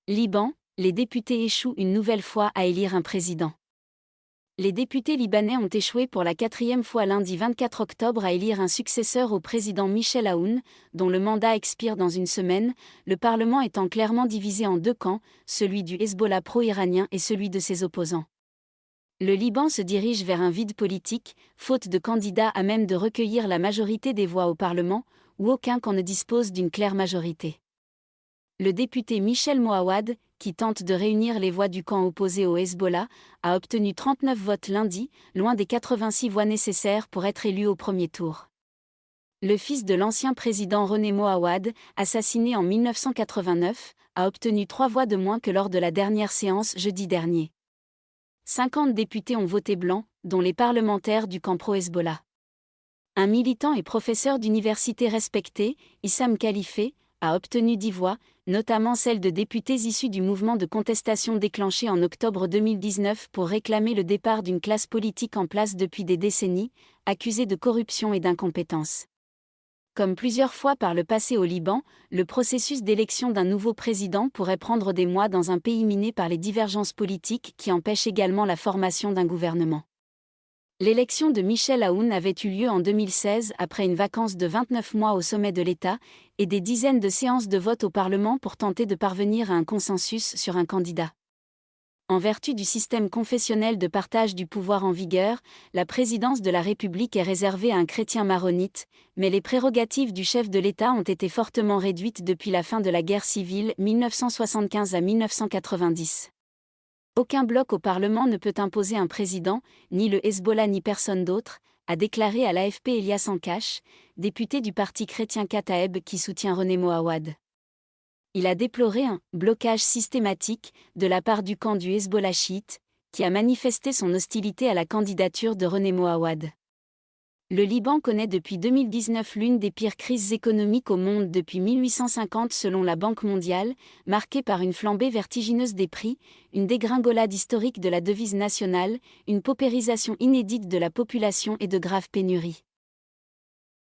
Liban, les députés échouent une nouvelle fois à élire un président. Les députés libanais ont échoué pour la 4e fois lundi 24 octobre à élire un successeur au président Michel Aoun, dont le mandat expire dans une semaine, le Parlement étant clairement divisé en deux camps, celui du Hezbollah pro-iranien et celui de ses opposants. Le Liban se dirige vers un vide politique, faute de candidats à même de recueillir la majorité des voix au Parlement, où aucun camp ne dispose d'une claire majorité. Le député Michel Moawad, qui tente de réunir les voix du camp opposé au Hezbollah, a obtenu 39 votes lundi, loin des 86 voix nécessaires pour être élu au premier tour. Le fils de l'ancien président René Moawad, assassiné en 1989, a obtenu 3 voix de moins que lors de la dernière séance jeudi dernier. 50 députés ont voté blanc, dont les parlementaires du camp pro-Hezbollah. Un militant et professeur d'université respecté, Issam Khalifé, a obtenu 10 voix, notamment celles de députés issus du mouvement de contestation déclenché en octobre 2019 pour réclamer le départ d'une classe politique en place depuis des décennies, accusée de corruption et d'incompétence. Comme plusieurs fois par le passé au Liban, le processus d'élection d'un nouveau président pourrait prendre des mois dans un pays miné par les divergences politiques qui empêchent également la formation d'un gouvernement. L'élection de Michel Aoun avait eu lieu en 2016 après une vacance de 29 mois au sommet de l'État et des dizaines de séances de vote au Parlement pour tenter de parvenir à un consensus sur un candidat. En vertu du système confessionnel de partage du pouvoir en vigueur, la présidence de la République est réservée à un chrétien maronite, mais les prérogatives du chef de l'État ont été fortement réduites depuis la fin de la guerre civile 1975 à 1990. Aucun bloc au Parlement ne peut imposer un président, ni le Hezbollah ni personne d'autre, a déclaré à l'AFP Elias Ankash, député du parti chrétien Kataeb qui soutient René Moawad. Il a déploré un « blocage systématique » de la part du camp du Hezbollah chiite, qui a manifesté son hostilité à la candidature de René Moawad. Le Liban connaît depuis 2019 l'une des pires crises économiques au monde depuis 1850 selon la Banque mondiale, marquée par une flambée vertigineuse des prix, une dégringolade historique de la devise nationale, une paupérisation inédite de la population et de graves pénuries.